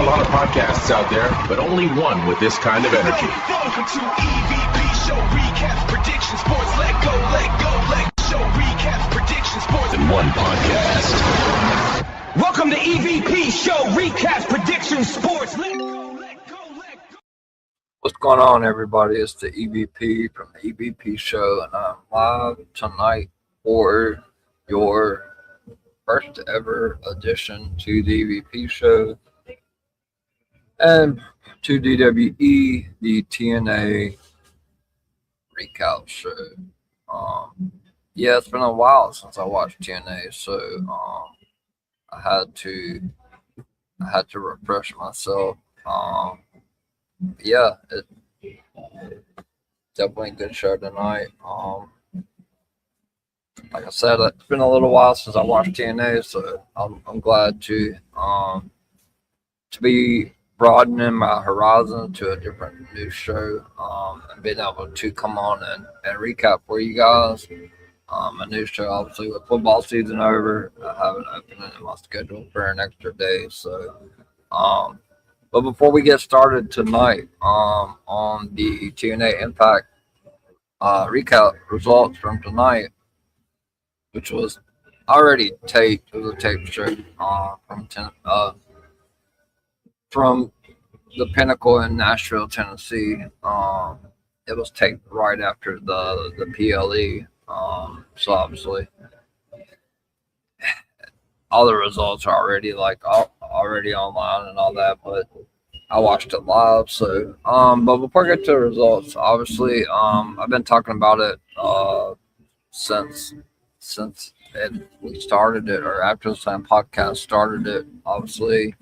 are a lot of podcasts out there, but only one with this kind of energy. Welcome to EVP Show Recaps, Predictions, Sports, let go, Show Recaps, Predictions, Sports. In one podcast. Welcome to EVP Show Recaps, Predictions, Sports, let go. What's going on, everybody? It's the EVP from the EVP Show, and I'm live tonight for your first ever edition to the EVP Show and to DWE, the Tna Recap Show. Yeah, it's been a while since I watched TNA, so I had to refresh myself. Yeah, it definitely a good show tonight. Like I said, it's been a little while since I watched TNA, so I'm glad to be broadening my horizon to a different new show, and being able to come on and recap for you guys. A new show, obviously, with football season over. I have an opening in my schedule for an extra day, so but before we get started tonight, on the TNA Impact recap results from tonight, which was already taped. It was a tape show from the Pinnacle in Nashville, Tennessee. It was taped right after the PLE. So obviously, all the results are already already online and all that, but I watched it live. So but before I get to the results, obviously I've been talking about it since we started it, or After the Slam podcast started it. Obviously,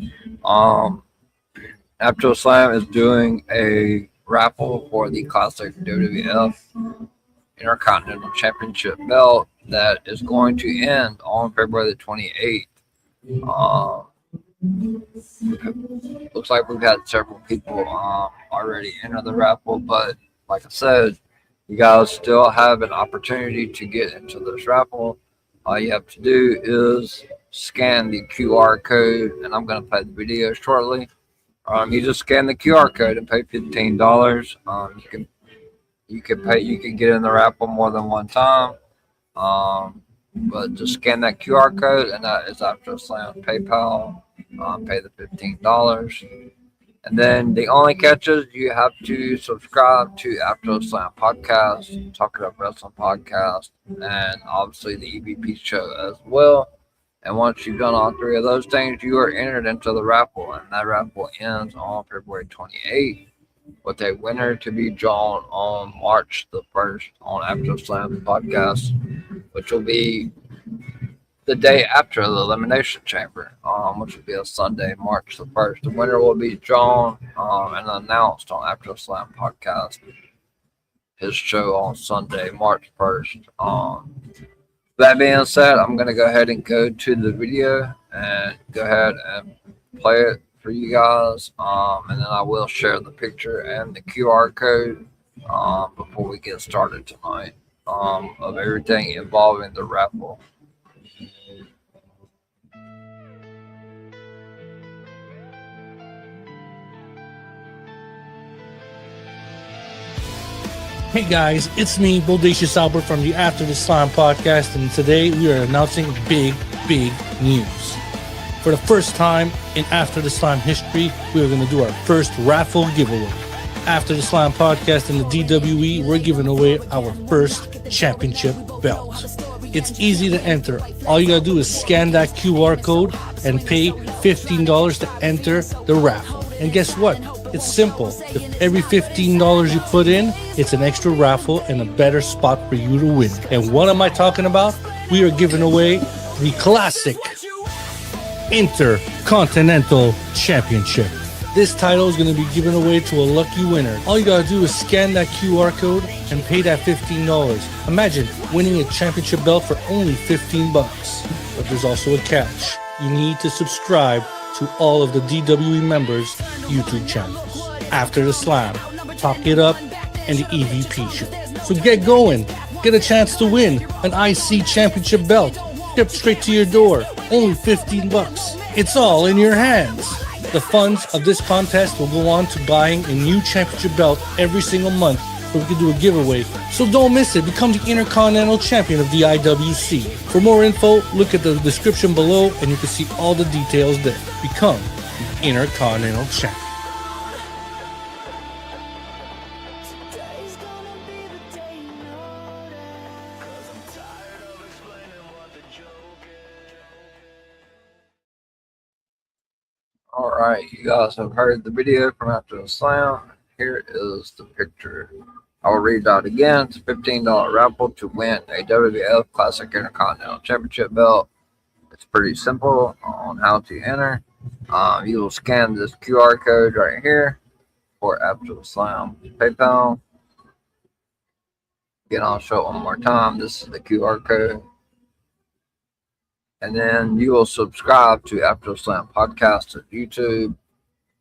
After the Slam is doing a raffle for the classic WWF Intercontinental Championship belt that is going to end on February the 28th. Looks like we've had several people already enter the raffle, but like I said, you guys still have an opportunity to get into this raffle. All you have to do is scan the QR code, and I'm going to play the video shortly. You just scan the QR code and pay $15. You can get in the raffle more than one time. But just scan that QR code, and that is After the Slam PayPal. Pay the $15. And then the only catch is you have to subscribe to After the Slam podcast, Talking Up Wrestling podcast, and obviously the EVP show as well. And once you've done all three of those things, you are entered into the raffle, and that raffle ends on February 28th. With a winner to be drawn on March the 1st on After the Slam podcast, which will be the day after the Elimination Chamber, which will be a Sunday, March the 1st. The winner will be drawn and announced on After the Slam podcast, his show on Sunday, March 1st. That being said, I'm going to go ahead and go to the video and go ahead and play it for you guys, and then I will share the picture and the QR code before we get started tonight of everything involving the raffle. Hey guys, it's me, Bodacious Albert from the After the Slam podcast, and today we are announcing big news. For the first time in After the Slam history, we are going to do our first raffle giveaway. After the Slam podcast and the DWE, we're giving away our first championship belt. It's easy to enter. All you got to do is scan that QR code and pay $15 to enter the raffle. And guess what? It's simple. If every $15 you put in, it's an extra raffle and a better spot for you to win. And what am I talking about? We are giving away the classic Intercontinental Championship. This title is going to be given away to a lucky winner. All you got to do is scan that QR code and pay that $15. Imagine winning a championship belt for only $15. But there's also a catch. You need to subscribe to all of the DWE members' YouTube channels. After the Slam, Talk It Up, and the EVP Show. So get going. Get a chance to win an IC championship belt. Shipped straight to your door. Only $15. It's all in your hands. The funds of this contest will go on to buying a new championship belt every single month, so we can do a giveaway. So don't miss it. Become the Intercontinental Champion of the IWC. For more info, look at the description below and you can see all the details there. Become the Intercontinental Champion. Today's gonna be the day you know that. 'Cause I'm tired of explaining what the joke is. All right, you guys have heard the video from After the Slam. Here is the picture. I will read that again. It's a $15 raffle to win a WWF Classic Intercontinental Championship belt. It's pretty simple on how to enter. You will scan this QR code right here for After the Slam PayPal. Again, I'll show it one more time. This is the QR code. And then you will subscribe to After the Slam Podcast at YouTube,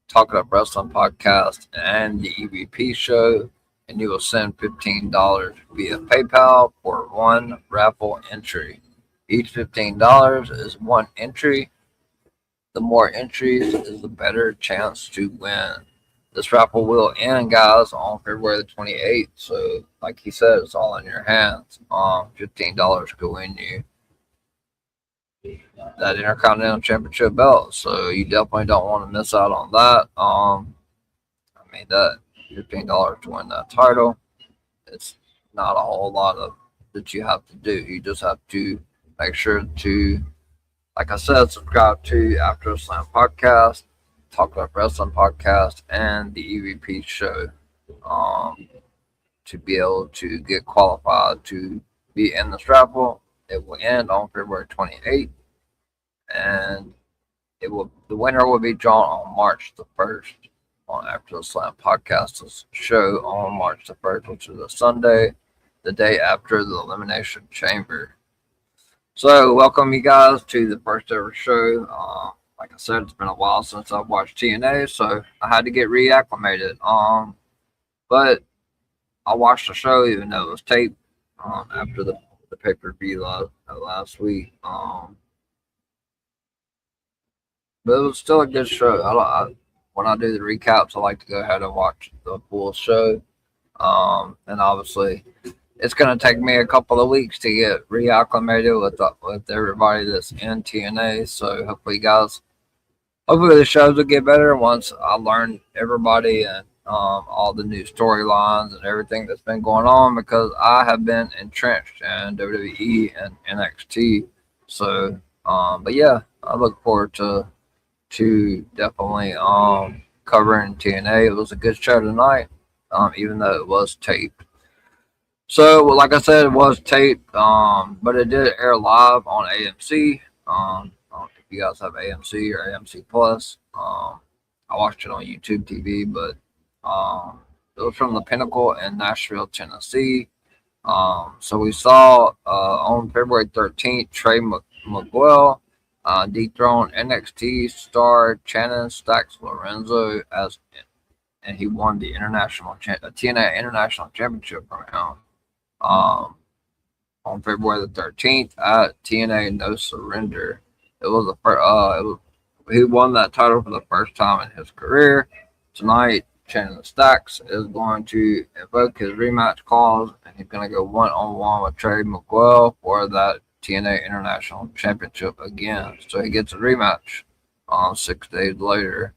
Talking Up Wrestling Podcast, and the EVP Show. And you will send $15 via PayPal for one raffle entry. Each $15 is one entry. The more entries is the better chance to win. This raffle will end, guys, on February the 28th. So, like he said, it's all in your hands. $15 could win you that Intercontinental Championship belt. So you definitely don't want to miss out on that. That $15 to win that title. It's not a whole lot of that you have to do. You just have to make sure to, like I said, subscribe to After the Slam Podcast, Talk About Wrestling Podcast, and the EVP Show to be able to get qualified to be in this raffle. It will end on February 28th, and the winner will be drawn on March the 1st on After the Slam Podcast's show on March the 1st, which is a Sunday, the day after the Elimination Chamber. So, welcome you guys to the first ever show. Like I said, it's been a while since I've watched TNA, so I had to get reacclimated. But I watched the show even though it was taped after the pay-per-view last week. But it was still a good show. When I do the recaps, I like to go ahead and watch the full show. And obviously, it's going to take me a couple of weeks to get reacclimated with everybody that's in TNA. So hopefully the shows will get better once I learn everybody and all the new storylines and everything that's been going on, because I have been entrenched in WWE and NXT. So, but yeah, I look forward to definitely covering TNA. It was a good show tonight, even though it was taped. So, like I said, it was taped, but it did air live on AMC. I don't know if you guys have AMC or AMC Plus. I watched it on YouTube TV, but it was from the Pinnacle in Nashville, Tennessee. So we saw on February 13th, Trey Miguel dethroned NXT star Shannon Stacks Lorenzo and he won the TNA International Championship from him on February the 13th at TNA No Surrender. It was he won that title for the first time in his career. Tonight, Shannon Stacks is going to invoke his rematch clause, and he's going to go one-on-one with Trey Miguel for that TNA International Championship again. So he gets a rematch 6 days later.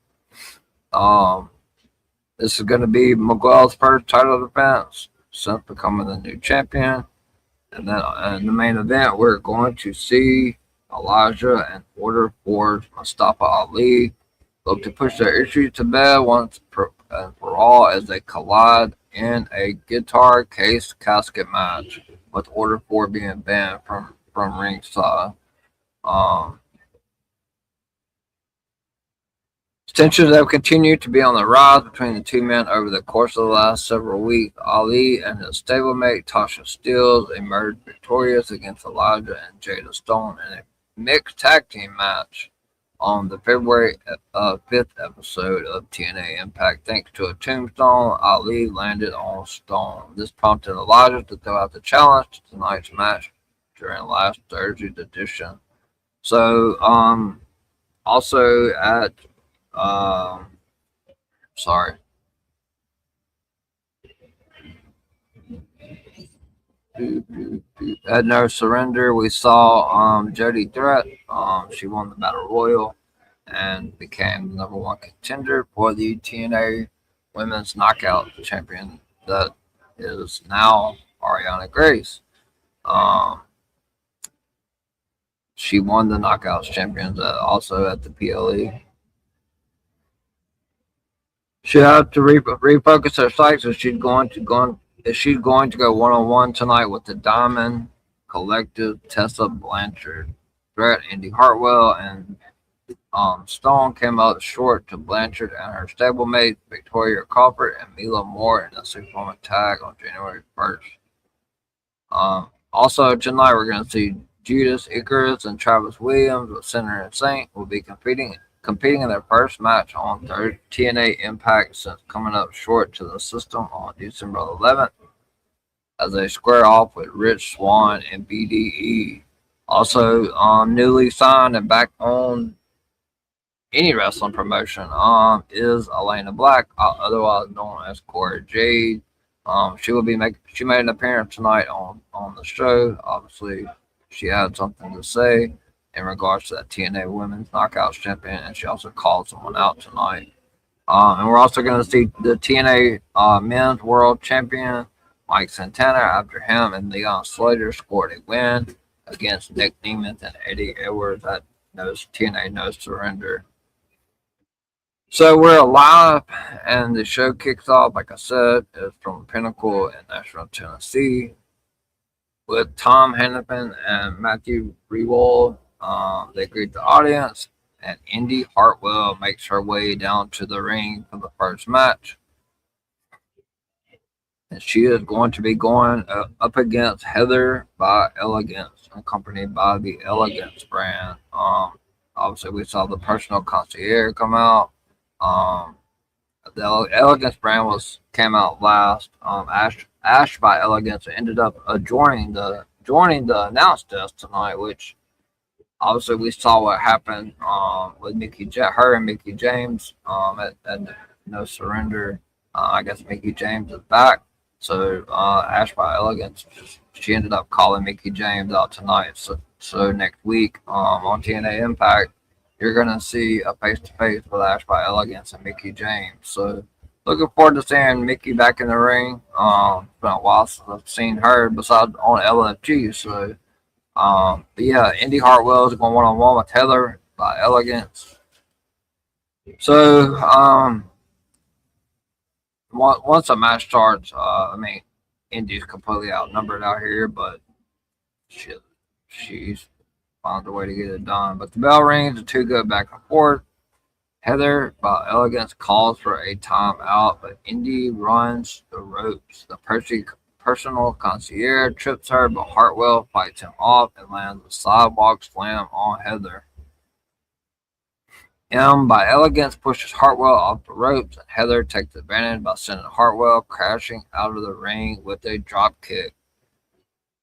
This is going to be Miguel's first title defense since becoming the new champion. And then in the main event, we're going to see Elijah and Order for Mustafa Ali look to push their issues to bed once and for all as they collide in a guitar case casket match, with Order 4 being banned from ringside. Tensions have continued to be on the rise between the two men over the course of the last several weeks. Ali and his stablemate Tasha Steelz emerged victorious against Elijah and Jada Stone in a mixed tag team match on the February 5th episode of TNA Impact. Thanks to a tombstone, Ali landed on Stone. This prompted Elijah to throw out the challenge to tonight's match during last Thursday's edition. So, also at Sorry. At No Surrender, we saw Jody Threat. She won the Battle Royal and became the number one contender for the TNA Women's Knockout Champion. That is now Ariana Grace. She won the Knockouts Champions also at the PLE. She had to refocus her sights if she's going to go one-on-one tonight with the Diamond Collective, Tessa Blanchard. Threat, Indy Hartwell, and Stone came up short to Blanchard and her stablemate Victoria Crawford and Mila Moore in a six-woman tag on January 1st. Also tonight we're going to see Judas Icarus and Travis Williams with Sinner and Saint will be competing in their first match on TNA Impact since coming up short to the system on December 11th as they square off with Rich Swann and BDE. Also, newly signed and back on any wrestling promotion is Elena Black, otherwise known as Cora Jade. She made an appearance tonight on the show. Obviously, she had something to say in regards to that TNA Women's Knockouts Champion, and she also called someone out tonight. And we're also going to see the TNA Men's World Champion Mike Santana after him and Leon Slater scored a win against Nick Nemeth and Eddie Edwards at TNA No Surrender. So we're live, and the show kicks off, like I said, is from Pinnacle in Nashville, Tennessee, with Tom Hennepin and Matthew Rewald. They greet the audience, and Indy Hartwell makes her way down to the ring for the first match. And she is going to be going up against Heather by Elegance, accompanied by the Elegance brand. Obviously, we saw the Personal Concierge come out. The Elegance brand came out last. Ash by Elegance ended up joining the announce desk tonight, which obviously we saw what happened with her and Mickey James at No Surrender. I guess Mickey James is back. So Ash by Elegance, she ended up calling Mickey James out tonight. So next week on TNA Impact, you're going to see a face-to-face with Ash by Elegance and Mickey James. So looking forward to seeing Mickey back in the ring. It's been a while since I've seen her besides on LFG. So, but yeah, Indy Hartwell is going one-on-one with Heather by Elegance. So, once the match starts, Indy's completely outnumbered out here, but she's found a way to get it done. But the bell rings, the two go back and forth. Heather, by Elegance, calls for a timeout, but Indy runs the ropes. The Personal Concierge trips her, but Hartwell fights him off and lands a sidewalk slam on Heather. M by Elegance pushes Hartwell off the ropes, and Heather takes advantage by sending Hartwell crashing out of the ring with a drop kick.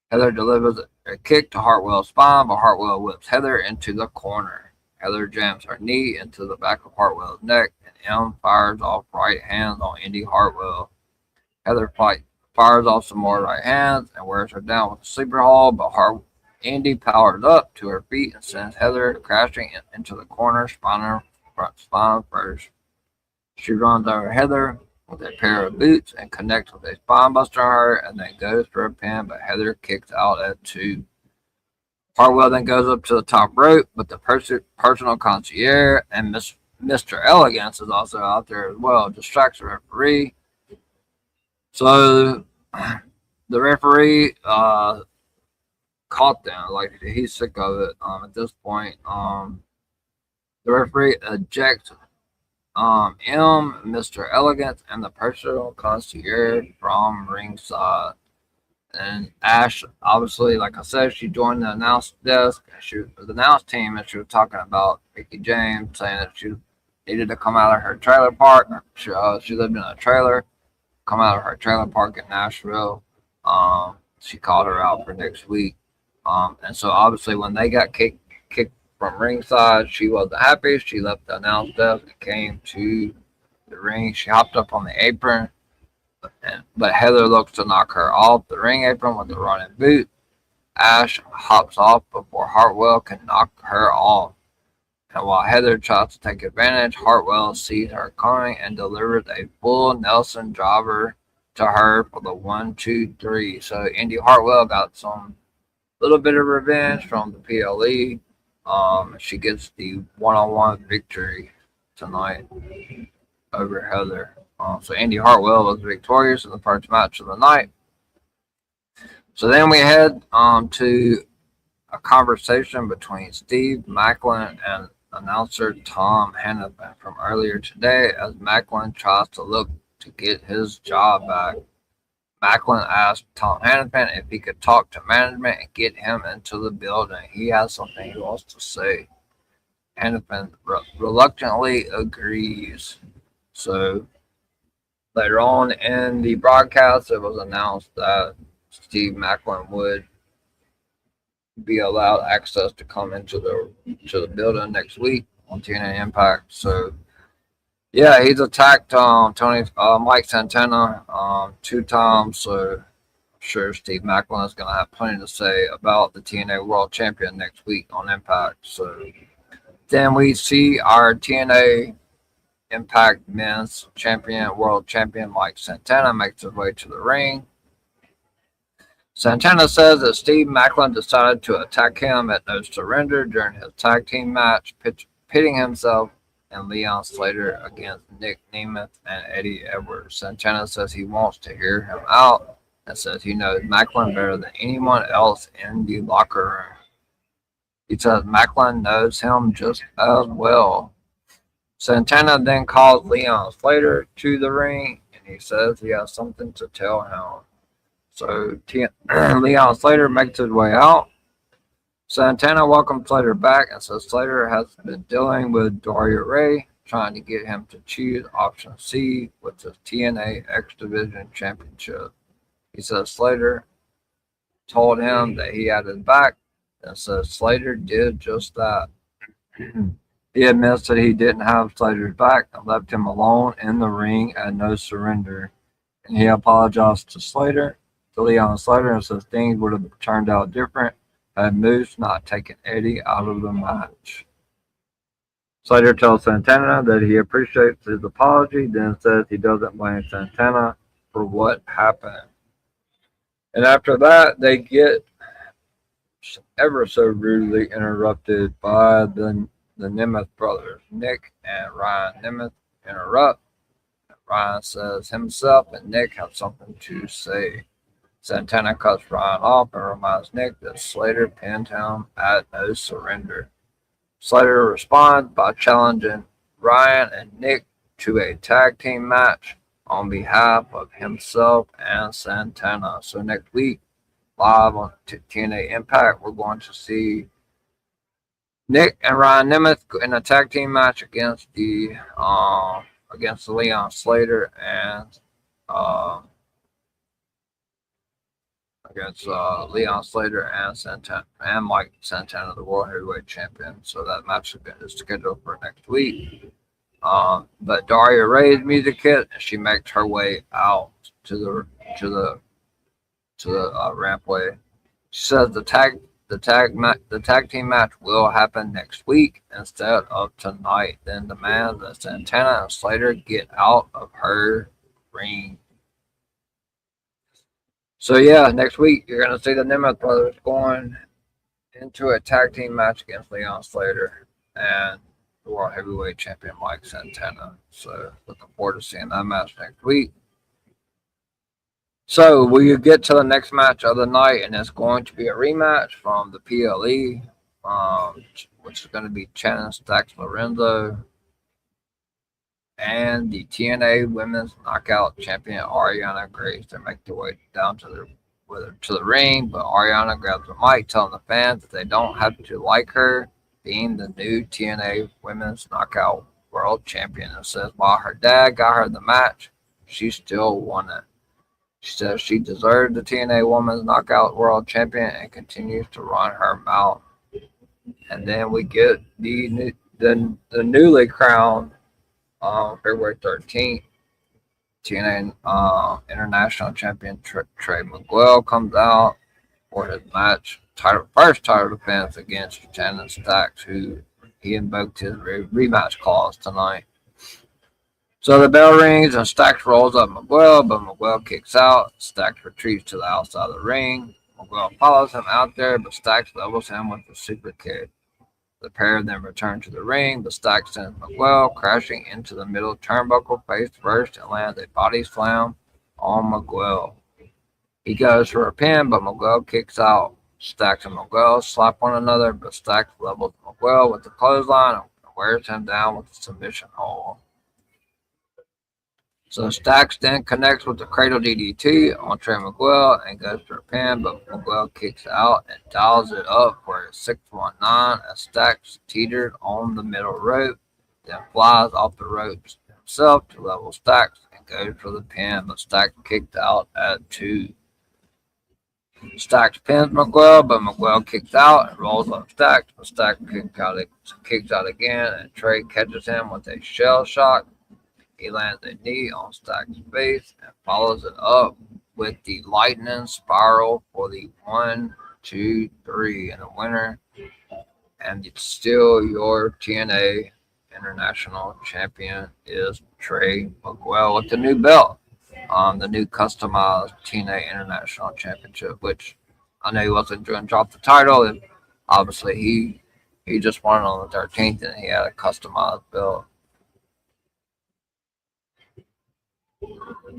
Heather delivers a kick to Hartwell's spine, but Hartwell whips Heather into the corner. Heather jams her knee into the back of Hartwell's neck, and M fires off right hands on Indy Hartwell. Heather fires off some more right hands and wears her down with a sleeper hold, but Indy powers up to her feet and sends Heather crashing into the corner, spine first. She runs over Heather with a pair of boots and connects with a spine buster on her, and then goes for a pin, but Heather kicks out at 2. Hartwell then goes up to the top rope, but the Personal Concierge and Mr. Elegance is also out there as well, distracts the referee. So the referee caught them, like he's sick of it. At this point, the referee ejects Mr. Elegance, and the Personal Concierge from ringside. And Ash, obviously, like I said, she joined the announce desk. The announce team, and she was talking about Mickey James, saying that she needed to come out of her trailer park. She lived in a trailer, come out of her trailer park in Nashville. She called her out for next week. And so obviously when they got kicked from ringside. She wasn't happy. She left the announce desk and came to the ring. She hopped up on the apron, but Heather looks to knock her off the ring apron with a running boot. Ash hops off before Hartwell can knock her off. And while Heather tries to take advantage, Hartwell sees her coming and delivers a full Nelson driver to her for the 1-2-3. So Indy Hartwell got some little bit of revenge from the PLE. She gets the one-on-one victory tonight over Heather. So Indy Hartwell was victorious in the first match of the night. So then we head to a conversation between Steve Macklin and announcer Tom Hannafin from earlier today as Macklin tries to look to get his job back. Macklin asked Tom Hannafin if he could talk to management and get him into the building. He has something he wants to say. Hannafin reluctantly agrees. So later on in the broadcast, it was announced that Steve Macklin would be allowed access to come into the building next week on TNA Impact. So yeah, he's attacked Mike Santana 2 times. So I'm sure Steve Macklin is going to have plenty to say about the TNA World Champion next week on Impact. So then we see our TNA Impact Men's Champion, World Champion Mike Santana makes his way to the ring. Santana says that Steve Macklin decided to attack him at No Surrender during his tag team match, pitting himself and Leon Slater against Nick Nemeth and Eddie Edwards. Santana says he wants to hear him out and says he knows Macklin better than anyone else in the locker room. He says Macklin knows him just as well. Santana then calls Leon Slater to the ring and he says he has something to tell him. So Leon Slater makes his way out. Santana welcomes Slater back and says Slater has been dealing with Daria Ray, trying to get him to choose option C, which is TNA X Division Championship. He says Slater told him that he had his back and says Slater did just that. He admits that he didn't have Slater's back and left him alone in the ring at No Surrender. And he apologized to Leon Slater, and says things would have turned out different had Moose not taken Eddie out of the match. Slater tells Santana that he appreciates his apology, then says he doesn't blame Santana for what happened. And after that, they get ever so rudely interrupted by the Nemeth brothers. Nick and Ryan Nemeth interrupt. Ryan says himself and Nick have something to say. Santana cuts Ryan off and reminds Nick that Slater pinned him at No Surrender. Slater responds by challenging Ryan and Nick to a tag team match on behalf of himself and Santana. So next week, live on TNA Impact, we're going to see Nick and Ryan Nemeth in a tag team match against Leon Slater and Leon Slater and Santana and Mike Santana, the World Heavyweight Champion. So that match is scheduled for next week. But Daria Ray's music hit, and she makes her way out to the rampway. She says the tag team match will happen next week instead of tonight. Then demands that Santana and Slater get out of her ring. So yeah, next week you're gonna see the Nemeth brothers going into a tag team match against Leon Slater and the World Heavyweight Champion Mike Santana. So looking forward to seeing that match next week. So we get to the next match of the night, and it's going to be a rematch from the PLE, which is going to be Shannon Stacks Lorenzo and the TNA Women's Knockout Champion Ariana Grace. They make their way down to the ring, but Ariana grabs the mic, telling the fans that they don't have to like her being the new TNA Women's Knockout World Champion, and says while her dad got her the match, she still won it. She says she deserved the TNA Women's Knockout World Champion and continues to run her mouth. And then we get the newly crowned February 13th TNA International Champion Trey Miguel comes out for his first title defense against Shannon Stacks, who he invoked his rematch clause tonight. So the bell rings and Stacks rolls up Miguel, but Miguel kicks out. Stacks retreats to the outside of the ring. Miguel follows him out there, but Stacks levels him with a super kick. The pair then return to the ring, but Stacks sends Miguel crashing into the middle turnbuckle face first and lands a body slam on Miguel. He goes for a pin, but Miguel kicks out. Stacks and Miguel slap one another, but Stacks levels Miguel with the clothesline and wears him down with the submission hold. So Stacks then connects with the Cradle DDT on Trey Miguel and goes for a pin, but Miguel kicks out and dials it up for a 619 as Stacks teetered on the middle rope, then flies off the ropes himself to level Stacks and goes for the pin, but Stacks kicked out at 2. Stacks pins Miguel, but Miguel kicks out and rolls up Stacks, but Stacks kicks out again, and Trey catches him with a shell shock. He lands a knee on Stacks' face and follows it up with the lightning spiral for the 1, 2, 3, and the winner. And it's still your TNA International Champion is Trey Miguel with the new belt. The new customized TNA International Championship, which I know he wasn't going to drop the title. And obviously, he just won it on the 13th, and he had a customized belt.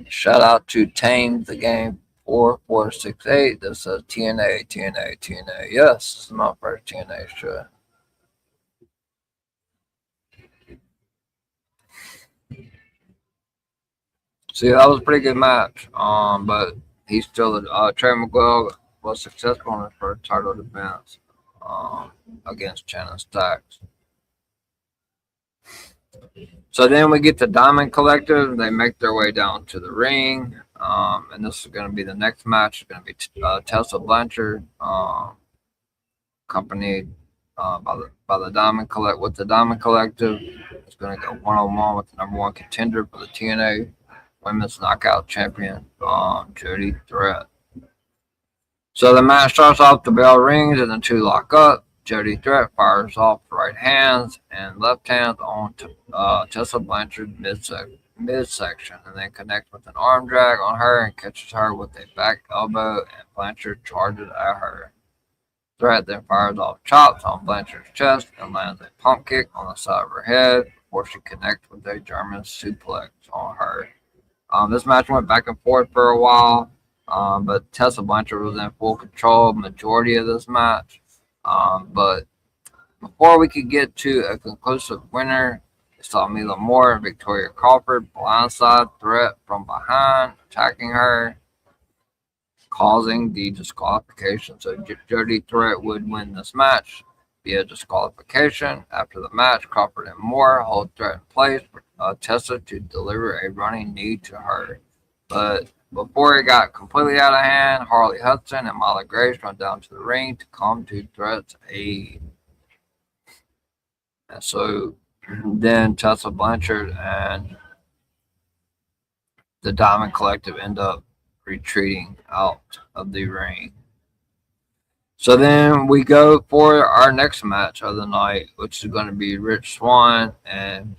Shout out to Tame the Game 4468 that says TNA, TNA, TNA. Yes, this is my first TNA show. See, that was a pretty good match. But he's still Trey Miguel was successful in his first title defense against Shannon Stacks. So then we get the Diamond Collective. They make their way down to the ring, and this is going to be the next match. It's going to be Tessa Blanchard, accompanied by the Diamond Collective. With the Diamond Collective, it's going to go 1-on-1 with the #1 contender for the TNA Women's Knockout Champion, Jody Threat. So the match starts off. The bell rings and the two lock up. Jody Threat fires off right hands and left hands on Tessa Blanchard midsection and then connects with an arm drag on her and catches her with a back elbow, and Blanchard charges at her. Threat then fires off chops on Blanchard's chest and lands a pump kick on the side of her head before she connects with a German suplex on her. This match went back and forth for a while, but Tessa Blanchard was in full control majority of this match. But before we could get to a conclusive winner, we saw Mila Moore and Victoria Crawford blindside Threat from behind, attacking her, causing the disqualification. So Jody Threat would win this match via disqualification. After the match, Crawford and Moore hold Threat in place for Tessa to deliver a running knee to her. But before it got completely out of hand, Harley Hudson and Molly Grace run down to the ring to come to Threat's aid. And so then Tessa Blanchard and the Diamond Collective end up retreating out of the ring. So then we go for our next match of the night, which is going to be Rich Swann and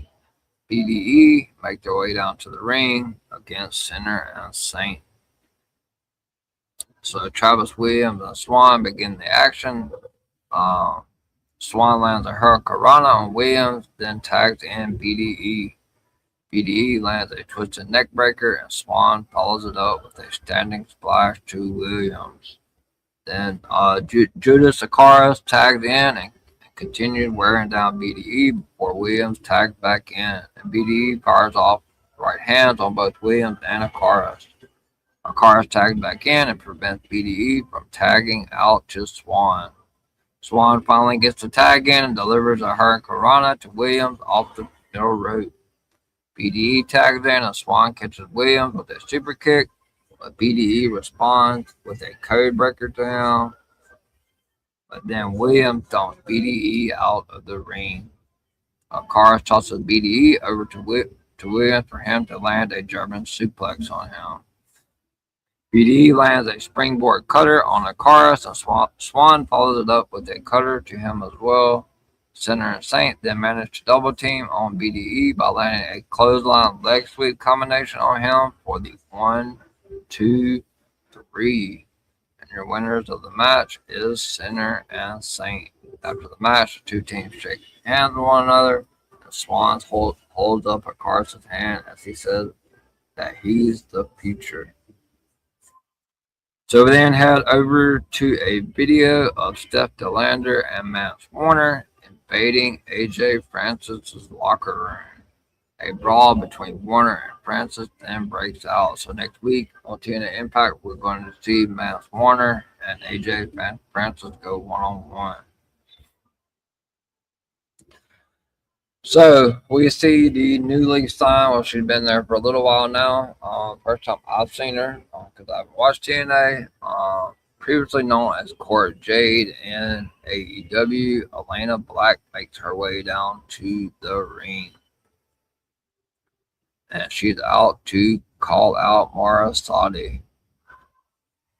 BDE make their way down to the ring against Sinner and Saint. So Travis Williams and Swann begin the action. Swann lands a Hurricanrana on Williams, then tags in BDE. BDE lands a twisted neck breaker, and Swann follows it up with a standing splash to Williams. Then Judas Akaras tagged in and continued wearing down BDE before Williams tagged back in, and BDE fires off right hands on both Williams and Akaras. Akaras tagged back in and prevents BDE from tagging out to Swann. Swann finally gets the tag in and delivers a Hurricanrana to Williams off the middle rope. BDE tags in and Swann catches Williams with a super kick, but BDE responds with a code breaker to him. But then Williams dumps BDE out of the ring. Karras tosses BDE over to Williams for him to land a German suplex on him. BDE lands a springboard cutter on Karras, and Swan follows it up with a cutter to him as well. Sinner and Saint then manage to double team on BDE by landing a clothesline leg sweep combination on him for the 1, 2, 3. And your winners of the match is Sinner and Saint. After the match, the two teams shake hands with one another. And Swan holds up Karras' hand as he says that he's the future. So we then head over to a video of Steph DeLander and Mance Warner invading AJ Francis' locker room. A brawl between Warner and Francis then breaks out. So next week on TNA Impact, we're going to see Mance Warner and AJ Francis go one-on-one. So we see the newly signed, well, she's been there for a little while now. First time I've seen her because I haven't watched TNA. Previously known as Cora Jade in AEW, Elena Black makes her way down to the ring. And she's out to call out Mara Sadi.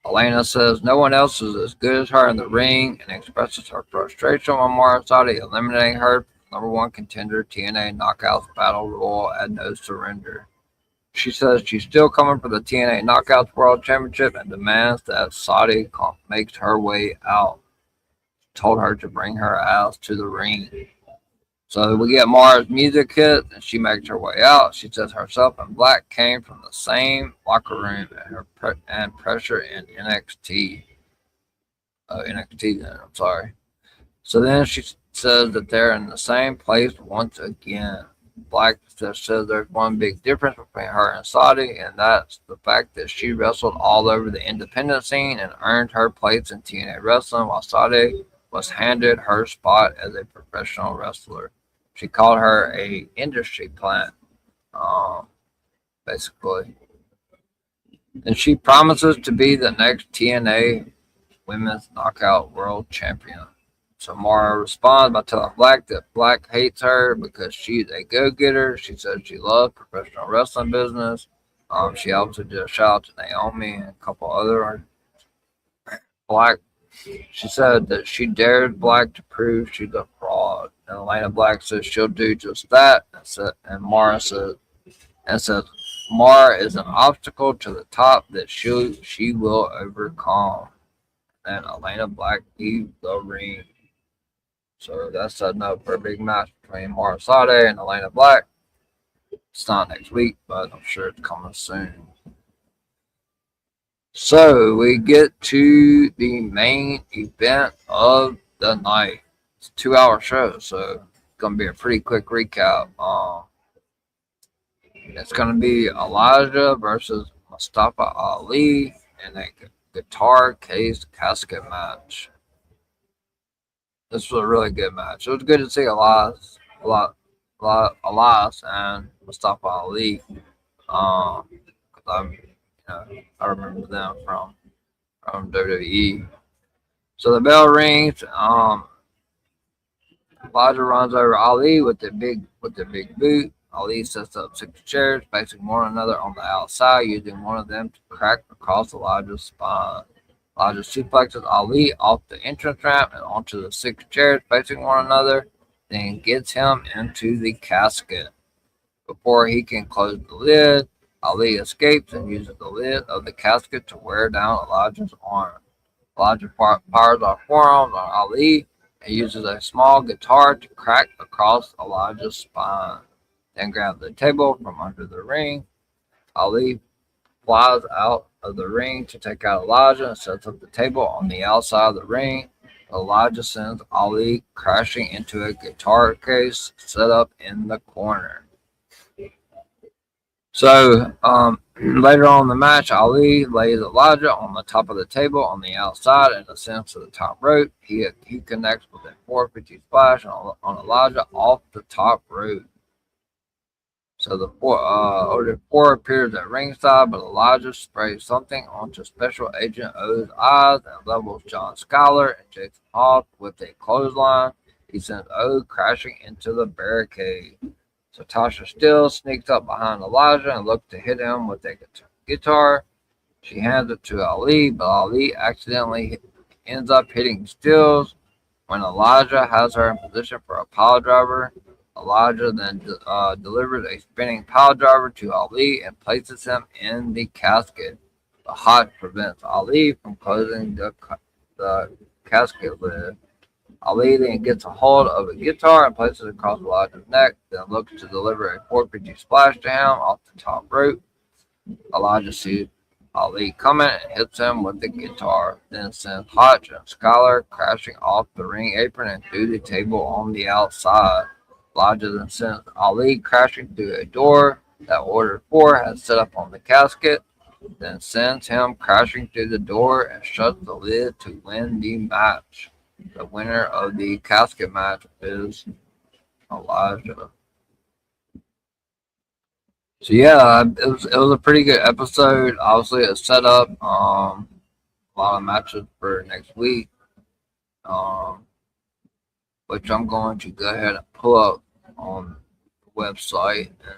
Elena says no one else is as good as her in the ring and expresses her frustration on Mara Sadi eliminating her from #1 contender TNA Knockouts Battle Royal at No Surrender. She says she's still coming for the TNA Knockouts World Championship and demands that Sadi makes her way out. She told her to bring her ass to the ring. So we get Mara's music hit, and she makes her way out. She says herself and Black came from the same locker room and pressure in NXT. I'm sorry. So then she says that they're in the same place once again. Black just says there's one big difference between her and Sadi, and that's the fact that she wrestled all over the independent scene and earned her place in TNA wrestling, while Sadi was handed her spot as a professional wrestler. She called her a industry plant, basically. And she promises to be the next TNA Women's Knockout World Champion. So Mara responds by telling Black that Black hates her because she's a go-getter. She says she loves professional wrestling business. She also did a shout out to Naomi and a couple other Black. She said that she dared Black to prove she's a fraud. And Elena Black says she'll do just that. And Mara says Mara is an obstacle to the top that she will overcome. And Elena Black leaves the ring. So that's setting up for a big match between Mara Sade and Elena Black. It's not next week, but I'm sure it's coming soon. So we get to the main event of the night. It's a 2-hour show, so it's going to be a pretty quick recap. It's going to be Elijah versus Mustafa Ali in a guitar case casket match. This was a really good match. It was good to see Elias and Mustafa Ali. Because I remember them from WWE. So the bell rings. Elijah runs over Ali with the big boot. Ali sets up 6 chairs, facing one another on the outside, using one of them to crack across Elijah's spine. Elijah suplexes Ali off the entrance ramp and onto the 6 chairs facing one another, then gets him into the casket. Before he can close the lid, Ali escapes and uses the lid of the casket to wear down Elijah's arm. Elijah fires off forearms on Ali and uses a small guitar to crack across Elijah's spine. Then grabs the table from under the ring. Ali flies out of the ring to take out Elijah and sets up the table on the outside of the ring. Elijah sends Ali crashing into a guitar case set up in the corner. So later on in the match, Ali lays Elijah on the top of the table on the outside and ascends to the top rope. He connects with a 450 splash on Elijah off the top rope. So So the four appears at ringside, but Elijah sprays something onto Special Agent O's eyes and levels John Schuyler and Jason Hoff with a clothesline. He sends O crashing into the barricade. So Tasha Steele sneaks up behind Elijah and looks to hit him with a guitar. She hands it to Ali, but Ali accidentally ends up hitting Steele's. When Elijah has her in position for a pile driver, Elijah then delivers a spinning pile driver to Ali and places him in the casket. The hot prevents Ali from closing the casket lid. Ali then gets a hold of a guitar and places it across Elijah's neck, then looks to deliver a 450 splash to him off the top rope. Elijah sees Ali coming and hits him with the guitar, then sends Hotch and Schuyler crashing off the ring apron and through the table on the outside. Elijah then sends Ali crashing through a door that Order 4 has set up on the casket, then sends him crashing through the door and shuts the lid to win the match. The winner of the casket match is Elijah. So yeah, it was a pretty good episode. Obviously, it set up a lot of matches for next week, which I'm going to go ahead and pull up on the website and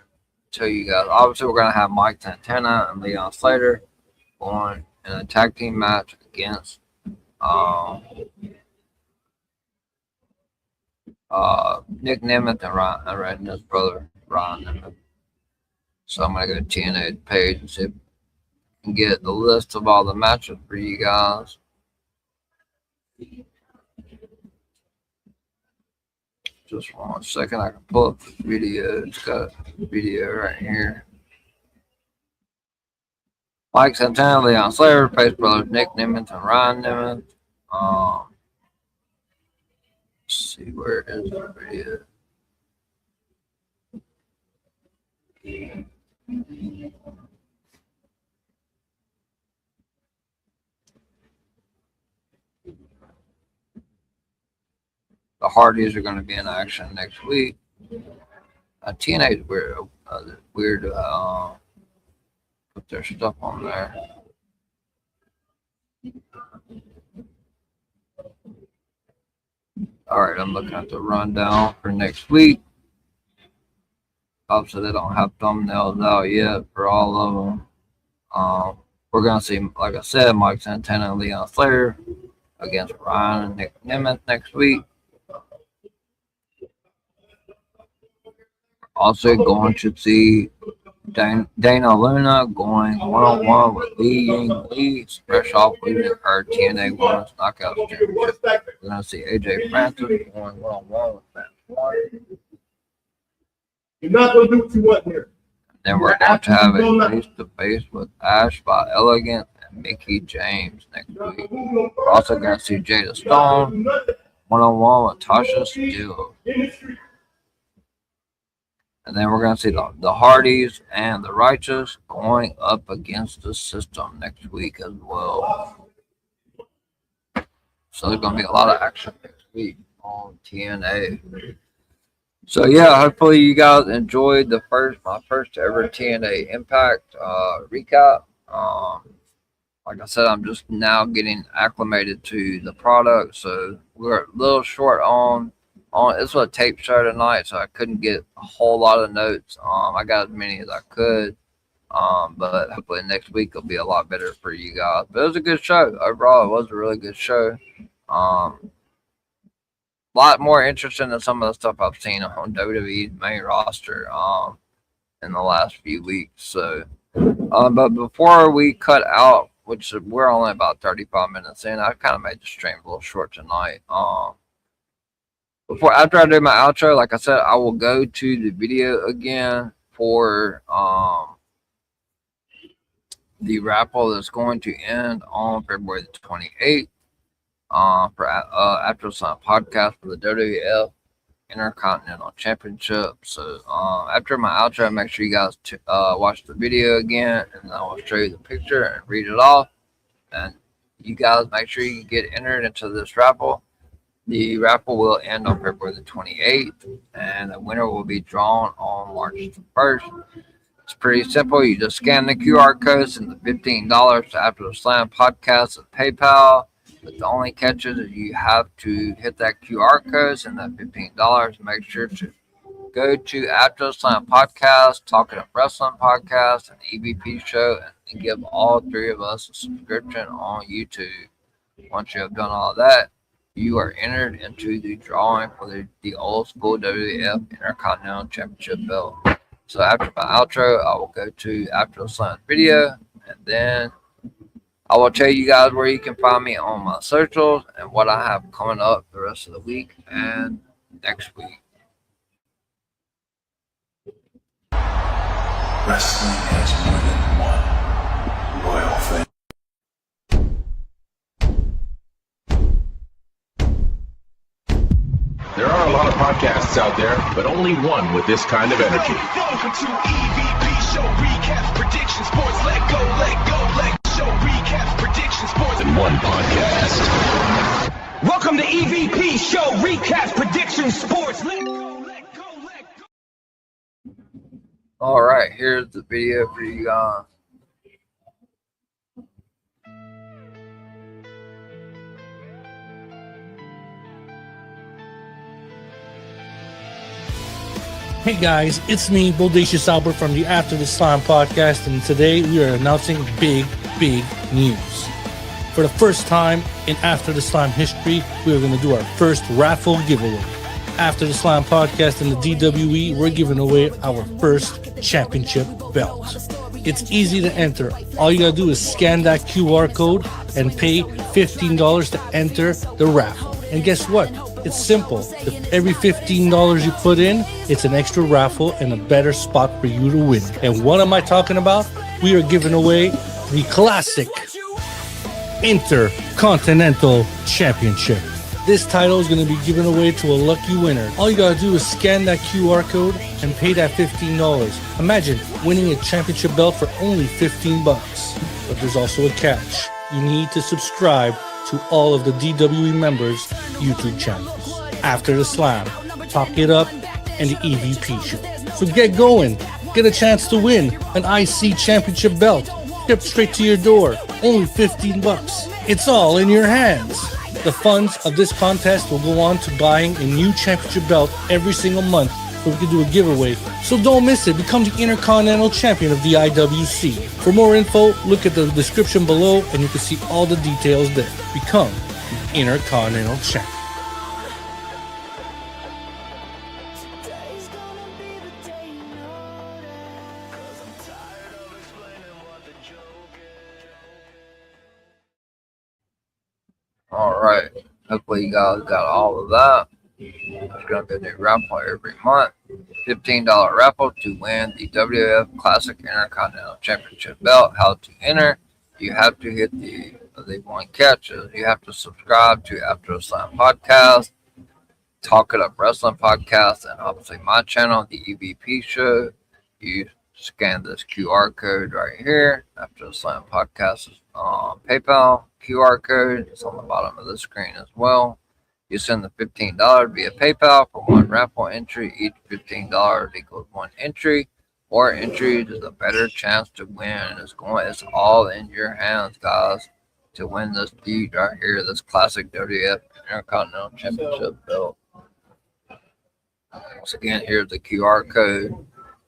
tell you guys. Obviously, we're going to have Mike Santana and Leon Slater going in a tag team match against Nick Nemeth and his brother Ryan Nemeth. So I'm gonna go to TNA's page and see if I can get the list of all the matches for you guys. Just 1 second, I can pull up the video. It's got a video right here. Mike Santana, Leon Slater, Pace Brothers, Nick Nemeth and Ryan Nemeth. Let's see where it is the video. The Hardys are going to be in action next week. TNA is weird to put their stuff on there. Alright, I'm looking at the rundown for next week. Obviously, they don't have thumbnails out yet for all of them. We're going to see, like I said, Mike Santana and Leon Slater against Ryan and Nick Nemeth next week. Also going to see Dana Luna going one-on-one with Li Ying Lee, fresh off losing her TNA Women's Knockout Championship. We're going to see AJ Francis going one-on-one with Matt Warren. You're not going to do what you want here. Then we're going to have a face-to-face with Ash by Elegant and Mickey James next week. We're also going to see Jada Stone one-on-one with Tasha Steele. And then we're going to see the Hardys and the Righteous going up against the System next week as well. So there's going to be a lot of action next week on TNA. So yeah, hopefully you guys enjoyed my first ever TNA Impact recap. Like I said, I'm just now getting acclimated to the product, so we're a little short on. This was a tape show tonight, so I couldn't get a whole lot of notes. I got as many as I could, but hopefully next week will be a lot better for you guys. But it was a good show overall. It was a really good show. A lot more interesting than some of the stuff I've seen on WWE's main roster in the last few weeks. So, but before we cut out, which we're only about 35 minutes in, I kind of made the stream a little short tonight. After I do my outro, like I said, I will go to the video again for the raffle that's going to end on February the 28th for After the Sun podcast for the WWF Intercontinental Championship. So after my outro, make sure you guys watch the video again, and I will show you the picture and read it off. And you guys make sure you get entered into this raffle. The raffle will end on February the 28th, and the winner will be drawn on March the 1st. It's pretty simple. You just scan the QR codes and the $15 to After the Slam podcast and PayPal. But the only catch is that you have to hit that QR code and that $15. Make sure to go to After the Slam podcast, Talking of Wrestling podcast, and EVP show, and give all three of us a subscription on YouTube. Once you have done all that, you are entered into the drawing for the old school WWF Intercontinental Championship belt. So after my outro, I will go to After the Slam video, and then I will tell you guys where you can find me on my socials and what I have coming up the rest of the week and next week. Wrestling has more than one royal family. There are a lot of podcasts out there, but only one with this kind of energy. Welcome to EVP Show Recap Prediction Sports. Let go, let show recap prediction sports. In one podcast. Welcome to EVP Show Recap Prediction Sports. Let go, let go. All right, here's the video for you guys. Hey guys, it's me, Bodacious Albert from the After the Slam podcast, and today we are announcing big news. For the first time in After the Slam history, we are going to do our first raffle giveaway. After the Slam podcast and the DWE, we're giving away our first championship belt. It's easy to enter. All you gotta do is scan that QR code and pay $15 to enter the raffle. And guess what? It's simple. If every $15 you put in, it's an extra raffle and a better spot for you to win. And what am I talking about? We are giving away the classic Intercontinental Championship. This title is going to be given away to a lucky winner. All you got to do is scan that QR code and pay that $15. Imagine winning a championship belt for only $15. But there's also a catch. You need to subscribe to all of the DWE members' YouTube channels. After the Slam, Talk It Up, and the EVP Show. So get going. Get a chance to win an IC championship belt. Shipped straight to your door. Only $15. It's all in your hands. The funds of this contest will go on to buying a new championship belt every single month, so we can do a giveaway. So don't miss it. Become the Intercontinental Champion of the IWC. For more info, look at the description below and you can see all the details there. Become the Intercontinental Champion. Today's gonna be the day you know that. 'Cause I'm tired of explaining what the joke is. All right. Hopefully you guys got all of that. It's going to be a new raffle every month. $15 raffle to win the WWF Classic Intercontinental Championship belt. How to enter? You have to hit the one catch is you have to subscribe to After the Slam podcast, Talk It Up Wrestling podcast, and obviously my channel, the EVP Show. You scan this QR code right here. After the Slam podcast is on PayPal QR code. It's on the bottom of the screen as well. You send the $15 via PayPal for one raffle entry. Each $15 equals one entry. More entries is a better chance to win. It's all in your hands, guys, to win this feud right here, this classic WWF Intercontinental Championship belt. Once again, here's the QR code.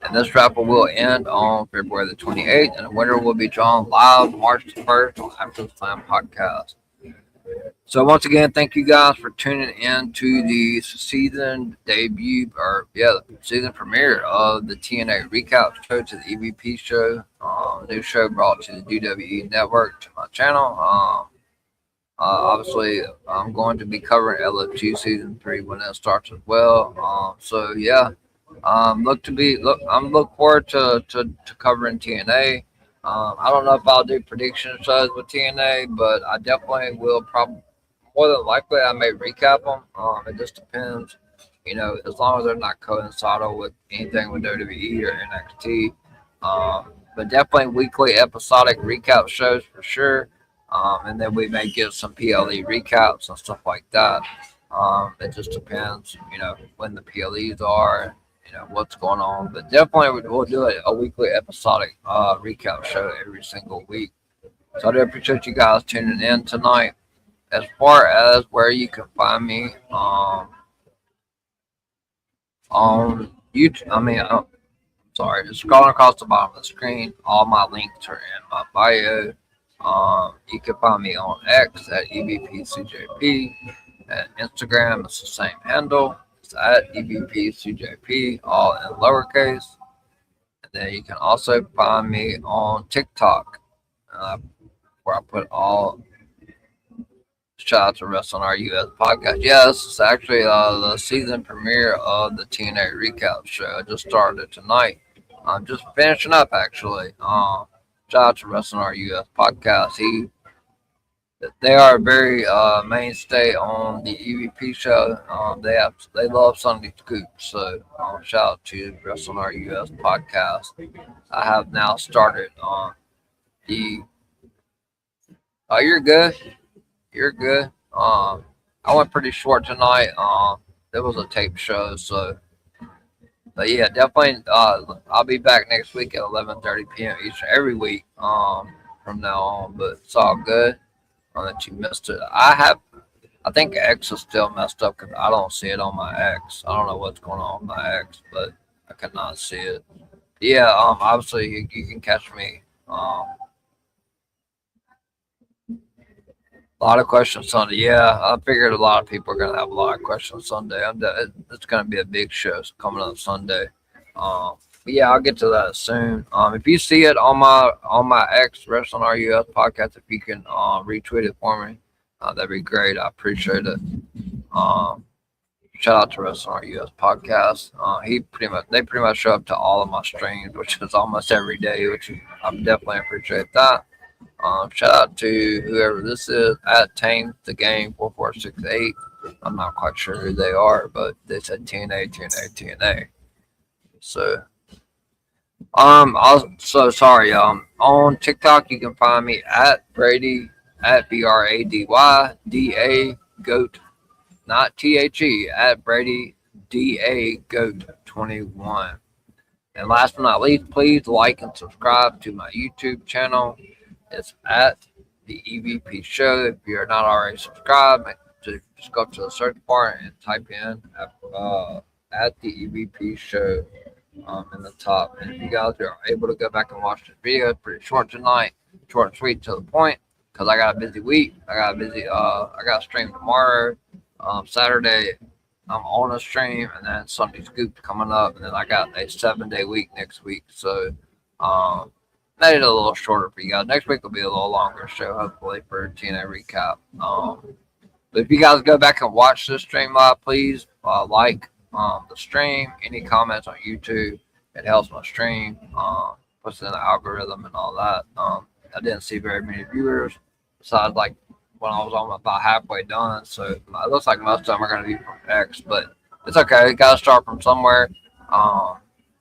And this raffle will end on February the 28th, and the winner will be drawn live March the 1st on After the Slam podcast. So once again, thank you guys for tuning in to the season debut, the season premiere of the TNA Recap Show to the EVP Show. New show brought to the DWE Network to my channel. Obviously, I'm going to be covering LFG season 3 when that starts as well. So yeah, I'm look forward to covering TNA. I don't know if I'll do prediction shows with TNA, but I definitely will. Probably more than likely, I may recap them. It just depends, as long as they're not coincidental with anything with WWE or NXT. But definitely weekly episodic recap shows for sure. And then we may get some PLE recaps and stuff like that. It just depends, when the PLEs are, what's going on. But definitely we'll do a weekly episodic recap show every single week. So I do appreciate you guys tuning in tonight. As far as where you can find me, on YouTube, sorry, just scrolling across the bottom of the screen. All my links are in my bio. You can find me on X at EVPCJP. And Instagram is the same handle. It's at EVPCJP, all in lowercase. And then you can also find me on TikTok, where I put all. Shout out to Wrestling Our US podcast. Yes, it's actually the season premiere of the TNA Recap Show. I just started tonight. I'm just finishing up, actually. Shout out to Wrestling Our US podcast. They are a very mainstay on the EVP show. They love Sunday Scoop. So shout out to Wrestling Our US podcast. I have now started on the. Oh, you're good. You're good. I went pretty short tonight. There was a tape show, so. But yeah, definitely. I'll be back next week at 11:30 p.m. Eastern every week. From now on, but it's all good. That you missed it. I think X is still messed up because I don't see it on my X. I don't know what's going on with my X, but I cannot see it. Yeah. Obviously you can catch me. A lot of questions Sunday. Yeah, I figured a lot of people are gonna have a lot of questions Sunday. It's gonna be a big show coming up Sunday. But yeah, I'll get to that soon. If you see it on my X Wrestling RUS podcast, if you can retweet it for me, that'd be great. I appreciate it. Shout out to Wrestling RUS podcast. They pretty much show up to all of my streams, which is almost every day, which I definitely appreciate that. Shout out to whoever this is at Tame the Game 4468. I'm not quite sure who they are, but they said TNA. So, also sorry. On TikTok you can find me at Brady at BRADYDA Goat, not THE, at Brady DA Goat 21. And last but not least, please like and subscribe to my YouTube channel. It's at the EVP Show. If you're not already subscribed, just go up to the search bar and type in at the EVP Show in the top. And if you guys are able to go back and watch this video, it's pretty short tonight, short and sweet to the point, because I got a busy week. I got a stream tomorrow. Saturday, I'm on a stream, and then Sunday Scoop coming up, and then I got a 7-day week next week. So, made it a little shorter for you guys. Next week will be a little longer show, hopefully, for TNA Recap. But if you guys go back and watch this stream live, please like the stream. Any comments on YouTube, it helps my stream. Puts in the algorithm and all that. I didn't see very many viewers besides like when I was on about halfway done. So it looks like most of them are going to be from X, but it's okay. You got to start from somewhere.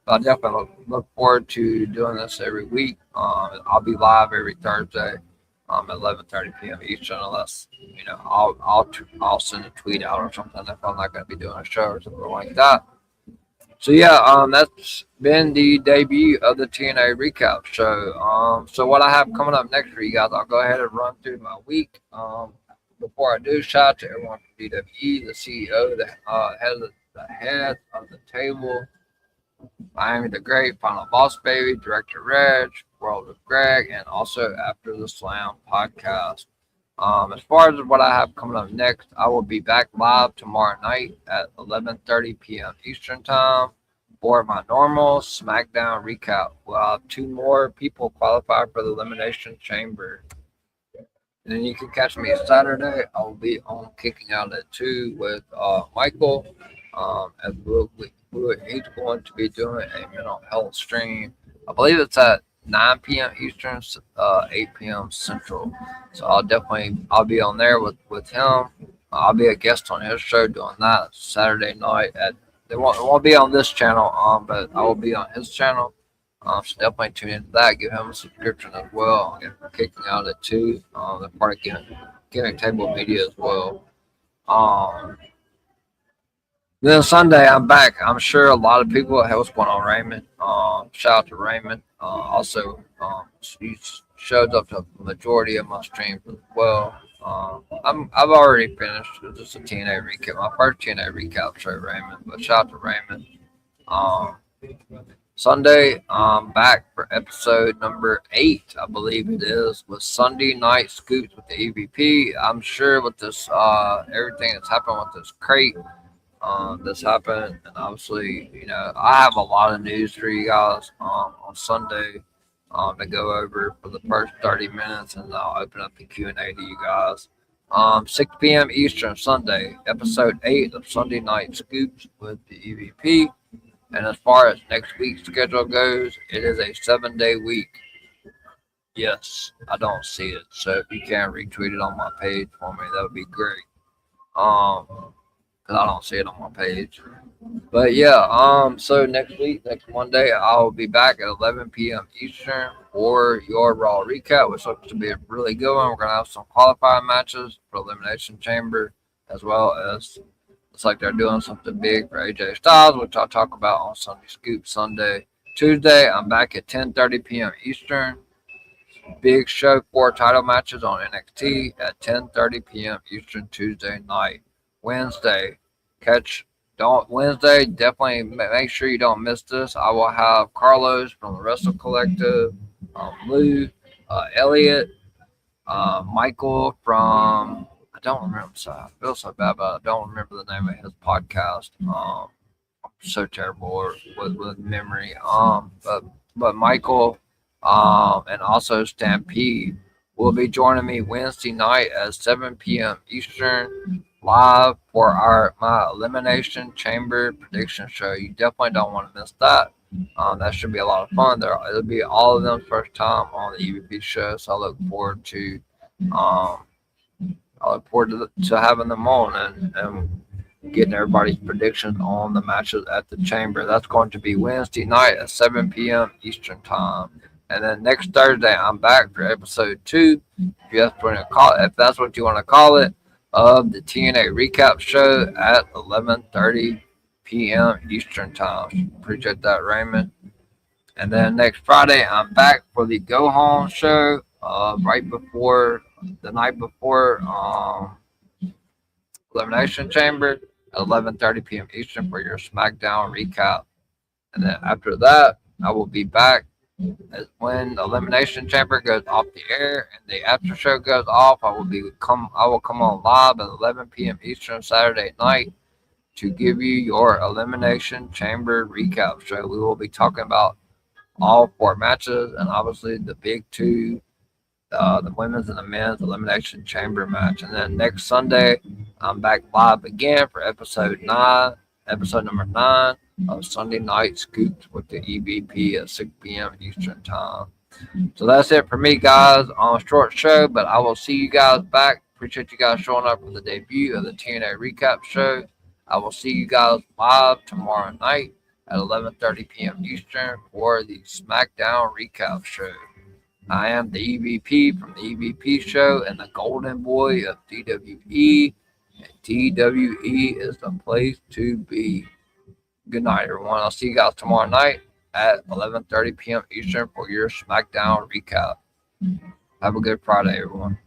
I definitely look forward to doing this every week. I'll be live every Thursday at 11:30 p.m. Eastern, unless I'll send a tweet out or something if I'm not going to be doing a show or something like that. So yeah, that's been the debut of the TNA Recap Show. So what I have coming up next for you guys, I'll go ahead and run through my week. Before I do, shout out to everyone from DWE, the CEO, the head of the table. Miami the Great, Final Boss Baby, Director Reg, World of Greg, and also After the Slam podcast. As far as what I have coming up next, I will be back live tomorrow night at 11:30 p.m. Eastern Time for my normal SmackDown recap. We'll have 2 more people qualify for the Elimination Chamber. And then you can catch me Saturday. I will be on Kicking Out at 2 with Michael. As he's going to be doing a mental health stream. I believe it's at 9 p.m. Eastern, 8 p.m. Central. So I'll be on there with him. I'll be a guest on his show doing that Saturday night. It won't be on this channel, but I will be on his channel. So definitely tune into that. Give him a subscription as well. Kicking Out at 2. They're part of Gimmick Table Media as well. Then Sunday, I'm back. I'm sure a lot of people. Hey, what's going on, Raymond? Shout out to Raymond. Also, he showed up to the majority of my streams as well. I've already finished just a TNA recap, my first TNA recap show, Raymond. But shout out to Raymond. Um, Sunday, I'm back for episode number 8, I believe it is, with Sunday Night Scoops with the EVP. I'm sure with this, everything that's happened with this crate. This happened, and obviously, I have a lot of news for you guys on Sunday to go over for the first 30 minutes, and I'll open up the Q&A to you guys. 6 p.m. Eastern Sunday, episode 8 of Sunday Night Scoops with the EVP. And as far as next week's schedule goes, it is a 7-day week. Yes, I don't see it, so if you can retweet it on my page for me, that would be great. Because I don't see it on my page. But yeah, so next week, next Monday, I'll be back at 11 p.m. Eastern for your Raw recap, which looks to be a really good one. We're going to have some qualifying matches for Elimination Chamber, as well as looks like they're doing something big for AJ Styles, which I'll talk about on Sunday Scoop Sunday. Tuesday, I'm back at 10:30 p.m. Eastern. Big show, 4 title matches on NXT at 10:30 p.m. Eastern Tuesday night. Wednesday, Wednesday, definitely make sure you don't miss this. I will have Carlos from the Wrestle Collective, Lou, Elliot, Michael from, I don't remember, so I feel so bad, but I don't remember the name of his podcast. I'm so terrible with memory. But Michael, and also Stampede will be joining me Wednesday night at 7 p.m. Eastern live for my Elimination Chamber prediction show. You definitely don't want to miss that. That should be a lot of fun. It'll be all of them first time on the EVP show, so I look forward to having them on and getting everybody's predictions on the matches at the Chamber. That's going to be Wednesday night at 7 p.m. Eastern time. And then next Thursday, I'm back for episode 2, if that's what you want to call it, of the TNA Recap Show at 11:30 p.m. Eastern time. Appreciate that, Raymond. And then next Friday, I'm back for the Go Home show the night before Elimination Chamber at 11:30 p.m. Eastern for your SmackDown recap. And then after that, I will be back when Elimination Chamber goes off the air and the after show goes off. I will come on live at 11 p.m. Eastern Saturday night to give you your Elimination Chamber recap show. We will be talking about all 4 matches and obviously the big 2, the women's and the men's Elimination Chamber match. And then next Sunday, I'm back live again for episode number 9 of Sunday Night Scoops with the EVP at 6 p.m. Eastern time. So that's it for me, guys, on a short show, but I will see you guys back. Appreciate you guys showing up for the debut of the TNA Recap Show. I will see you guys live tomorrow night at 11:30 p.m. Eastern for the SmackDown Recap Show. I am the EVP from the EVP Show and the Golden Boy of DWE. And DWE is the place to be. Good night, everyone. I'll see you guys tomorrow night at 11:30 p.m. Eastern for your SmackDown recap. Have a good Friday, everyone.